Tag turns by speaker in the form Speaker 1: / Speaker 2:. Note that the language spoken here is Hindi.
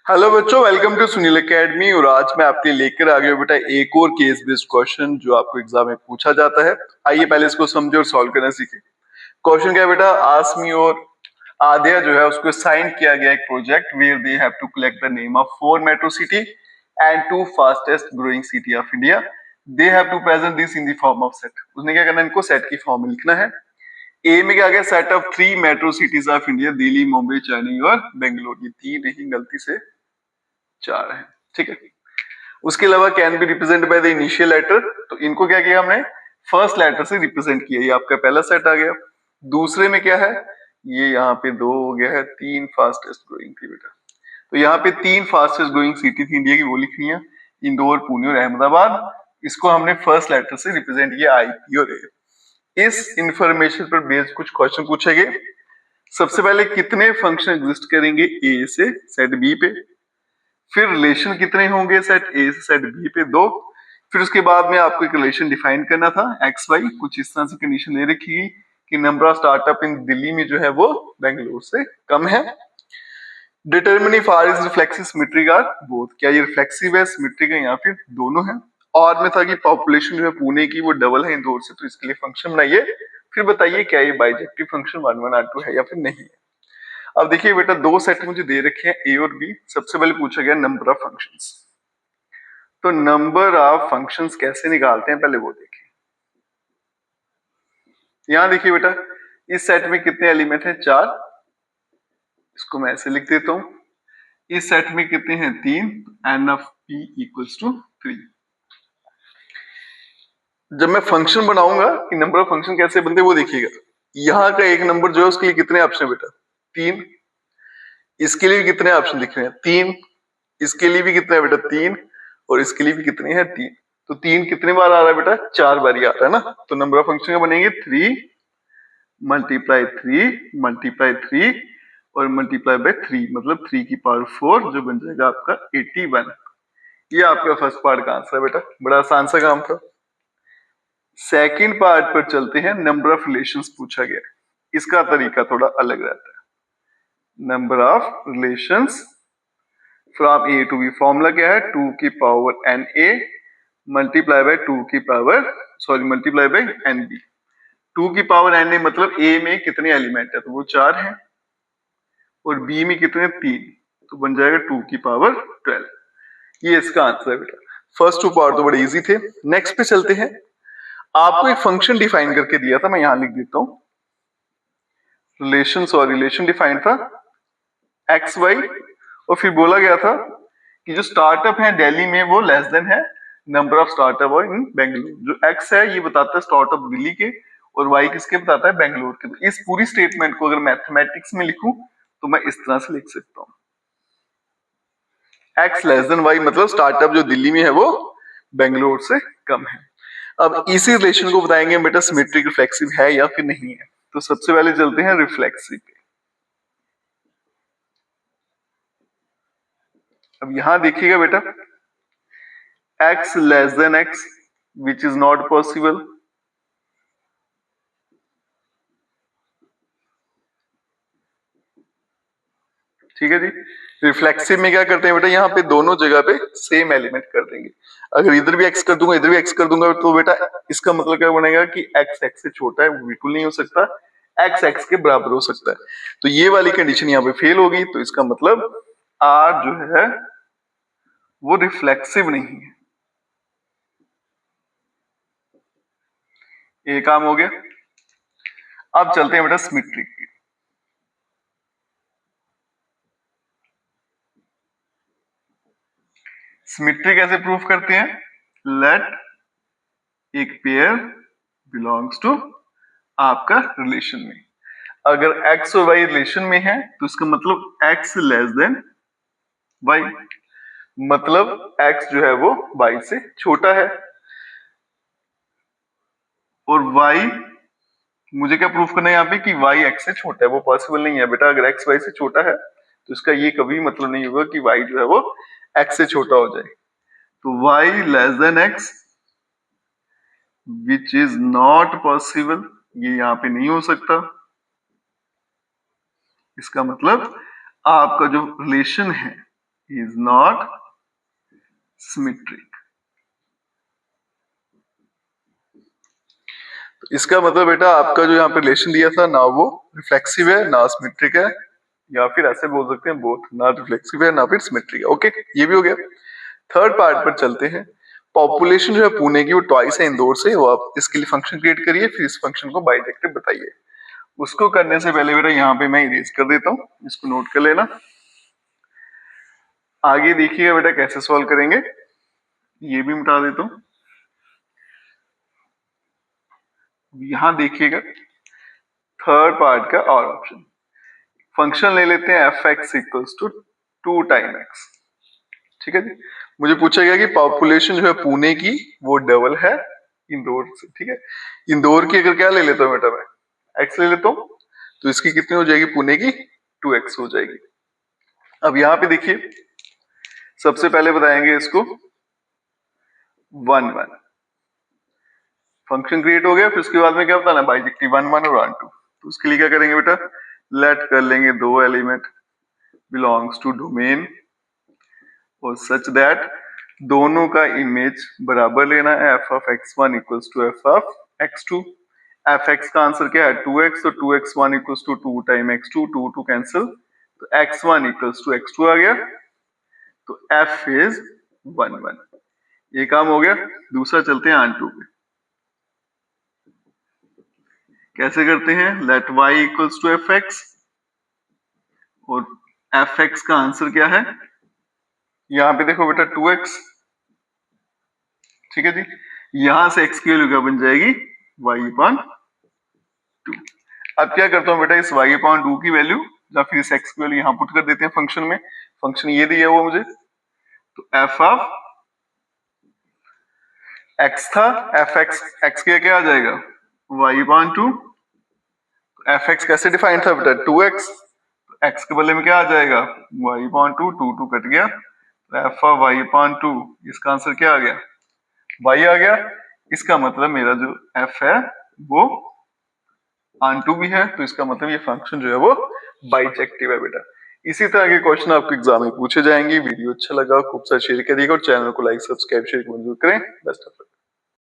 Speaker 1: हेलो बच्चों, वेलकम टू सुनील एकेडमी। और आज मैं आपके लिए लेकर आ गया हूं बेटा एक और केस बेस्ड क्वेश्चन जो आपको एग्जाम में पूछा जाता है। आइए पहले इसको समझे और सॉल्व करना सीखे। क्वेश्चन क्या है बेटा, आसमी और आद्या जो है उसको साइन किया गया एक project where they have to collect the name of 4 metro city and 2 fastest growing city of India. They have to present this in the form of set. उसने क्या करना है, इनको सेट की फॉर्म में लिखना है। ए में क्या गया, set of 3 metro cities of India, Delhi, Mumbai, Chennai और बेंगलोर। ये 3 नहीं, गलती से 4 है। ठीक है। उसके अलावा can be represent by the initial letter. तो इनको क्या किया हमने, फर्स्ट लेटर से रिप्रेजेंट किया। ये आपका पहला सेट आ गया। दूसरे में क्या है, ये यहाँ पे 2 हो गया है, 3 फास्टेस्ट ग्रोइंग थी बेटा। तो यहाँ पे 3 फास्टेस्ट ग्रोइंग सिटी थी इंडिया की, वो लिखनी है, इंदौर, पुणे और अहमदाबाद। इसको हमने फर्स्ट लेटर से रिप्रेजेंट किया, आई, पी और ए। इस इंफॉर्मेशन पर बेस्ड कुछ क्वेश्चन पूछे गए। सबसे पहले कितने फंक्शन एग्जिस्ट करेंगे ए से सेट बी पे, फिर रिलेशन कितने होंगे सेट ए से सेट बी पे 2। फिर उसके बाद में आपको एक रिलेशन डिफाइन करना था एक्स वाई। कुछ इस तरह से कंडीशन ले रखी कि number of startup in Delhi में जो है वो बेंगलोर से कम है। Determine if R is reflexive symmetric or both. क्या ये रिफ्लेक्सिव है, सिमेट्रिक है, या फिर दोनों है। और में था कि पॉपुलेशन जो है पुणे की वो डबल है इंदौर से, तो इसके लिए फंक्शन बनाइए। फिर बताइए क्या ये बाइजेक्टिव फंक्शन 1 1 R2 है या फिर नहीं है। अब देखिए बेटा, 2 सेट मुझे दे रखे हैं ए और बी। सबसे पहले पूछा गया नंबर ऑफ फंक्शंस। तो नंबर ऑफ फंक्शंस कैसे निकालते हैं पहले वो देखिए। यहां देखिए बेटा, इस सेट में कितने एलिमेंट हैं, 4। इसको मैं ऐसे लिख देता हूं। इस सेट में कितने हैं, 3। N of P equals to 3। जब मैं फंक्शन बनाऊंगा कि नंबर ऑफ फंक्शन कैसे बनते हैं वो देखिएगा। यहां का एक नंबर जो है उसके लिए कितने ऑप्शन है बेटा, 3। इसके लिए भी कितने ऑप्शन दिख रहे हैं, 3। इसके लिए भी कितने है बेटा, 3। और इसके लिए भी कितने हैं, 3। तो 3 कितने बार आ रहा है बेटा, 4 बार ही आ रहा है ना। तो नंबर ऑफ फंक्शन का बनेंगे 3 मल्टीप्लाई 3 मल्टीप्लाई 3 और मल्टीप्लाई बाय 3, मतलब 3 की पावर 4, जो बन जाएगा आपका 81। ये आपका फर्स्ट पार्ट का आंसर है बेटा। बड़ा आसान सा काम था। सेकंड पार्ट पर चलते हैं। नंबर ऑफ रिलेशंस पूछा गया है। इसका तरीका थोड़ा अलग रहता है। Number of relations from A to B. Formula क्या है, 2 की power n A multiply by 2 की power multiply by n B. 2 की पावर एन ए मतलब ए में कितने एलिमेंट है, तो वो 4 है, और बी में कितने, 3। तो बन जाएगा 2 की पावर 12। ये इसका आंसर है बेटा। फर्स्ट 2 पार्ट तो बड़े इजी थे। नेक्स्ट पे चलते हैं। आपको एक फंक्शन डिफाइन करके दिया था, मैं यहां लिख देता हूं। रिलेशन डिफाइन था एक्स वाई, और फिर बोला गया था कि जो स्टार्टअप है दिल्ली में वो लेस देन है नंबर ऑफ स्टार्टअप इन बेंगलुरु। जो एक्स है ये बताता है स्टार्टअप दिल्ली के, और वाई किसके बताता है, बेंगलुरु के। तो इस पूरी स्टेटमेंट को अगर मैथमेटिक्स में लिखूं तो मैं इस तरह से लिख सकता हूं, एक्स लेस देन वाई मतलब स्टार्टअप जो दिल्ली में है वो बेंगलुरु से कम है। अब इसी रिलेशन को बताएंगे बेटा सिमेट्रिक रिफ्लेक्सिव है या फिर नहीं है। तो सबसे पहले चलते हैं रिफ्लेक्सिव पे। अब यहां देखिएगा बेटा, x less than x which is not possible. ठीक है जी। रिफ्लेक्सिव में क्या करते हैं बेटा, यहाँ पे दोनों जगह पे सेम एलिमेंट कर देंगे। अगर इधर भी x कर दूंगा इधर भी x कर दूंगा तो बेटा इसका मतलब क्या बनेगा कि x x से छोटा है, वो बिल्कुल नहीं हो सकता। x x के बराबर हो सकता है। तो ये वाली कंडीशन यहाँ पे फेल होगी। तो इसका मतलब r जो है वो रिफ्लेक्सिव नहीं है। ये काम हो गया। अब चलते हैं बेटा सिमेट्रिक की। सिमेट्री कैसे प्रूफ करते हैं, लेट एक पेयर बिलोंग्स टू आपका रिलेशन में। अगर x और y रिलेशन में है तो इसका मतलब x लेस देन y, मतलब x जो है वो y से छोटा है। और y, मुझे क्या प्रूफ करना है यहाँ पे कि y x से छोटा है। वो पॉसिबल नहीं है बेटा। अगर x y से छोटा है तो इसका ये कभी मतलब नहीं होगा कि y जो है वो x से छोटा हो जाए। तो y less than x which is not possible, ये यहाँ पे नहीं हो सकता। इसका मतलब आपका जो रिलेशन है इज नॉट सिमेट्रिक। इसका मतलब बेटा आपका जो यहाँ पे रिलेशन दिया था ना वो रिफ्लेक्सिव है ना सिमेट्रिक है, या फिर ऐसे बोल सकते हैं बोथ, ना रिफ्लेक्सिव है ना फिर सिमेट्रिक है। ओके, ये भी हो गया। थर्ड पार्ट पर चलते हैं। पॉपुलेशन जो है पुणे की वो ट्वाइस है इंदौर से, वो आप इसके लिए फंक्शन क्रिएट करिए, फिर इस फंक्शन को बाइजेक्टिव बताइए। उसको करने से पहले बेटा यहाँ पे मैं इरेज कर देता हूँ, इसको नोट कर लेना। आगे देखिएगा बेटा कैसे सॉल्व करेंगे, ये भी मिटा देता हूँ। यहां देखिएगा थर्ड पार्ट का और ऑप्शन, फंक्शन ले लेते हैं f x equals to 2 time x. ठीक है जी, मुझे पूछा गया कि पॉपुलेशन जो है पुणे की वो डबल है इंदौर से। ठीक है, इंदौर की अगर क्या ले लेता हूँ बेटा मैं, एक्स ले लेता हूँ, तो इसकी कितनी हो जाएगी पुणे की, 2x हो जाएगी। अब यहाँ पे देखिए सबसे पहले बताएंगे इसको 1 1, फंक्शन क्रिएट हो गया, फिर उसके बाद में क्या बताना, बाइजेक्टिव 1 1 और 1 2। तो उसके लिए क्या करेंगे बेटा, लेट कर लेंगे दो एलिमेंट बिलोंग्स टू डोमेन और सच दैट दोनों का इमेज बराबर लेना है, f of x1 equals to f of x2। F x का आंसर क्या है 2x, तो 2x1 equals to 2 time x2, 2 2 cancel, तो x1 इक्वल्स टू x2 आ गया, तो f इज 1 1। ये काम हो गया। दूसरा चलते हैं आन टू पे, कैसे करते हैं, let y equals to f x, और एफ एक्स का आंसर क्या है, यहां पे देखो बेटा 2x। ठीक है जी, यहां से x की वैल्यू क्या बन जाएगी, y अपॉन 2। अब क्या करता हूं बेटा, इस y अपॉन 2 की वैल्यू या फिर इस x की वैल्यू यहां पुट कर देते हैं फंक्शन में। फंक्शन ये दिया हुआ मुझे, तो f ऑफ x था, एफ एक्स, x के क्या आ जाएगा, y अपॉन 2। एफ एक्स कैसे डिफाइन था बेटा 2x, x के बदले में क्या आ जाएगा, y अपॉन 2, 2 2 कट गया, एफ ऑफ y अपॉन 2, इसका आंसर क्या आ गया, y आ गया। इसका मतलब मेरा जो f है वो ऑन टू भी है, तो इसका मतलब ये फंक्शन जो है वो बाइजेक्टिव है बेटा। इसी तरह के क्वेश्चन आपके एग्जाम में पूछे जाएंगे। वीडियो अच्छा लगा खूब सारा शेयर करिएगा और चैनल को लाइक सब्सक्राइब शेयर जरूर करें। Best of luck.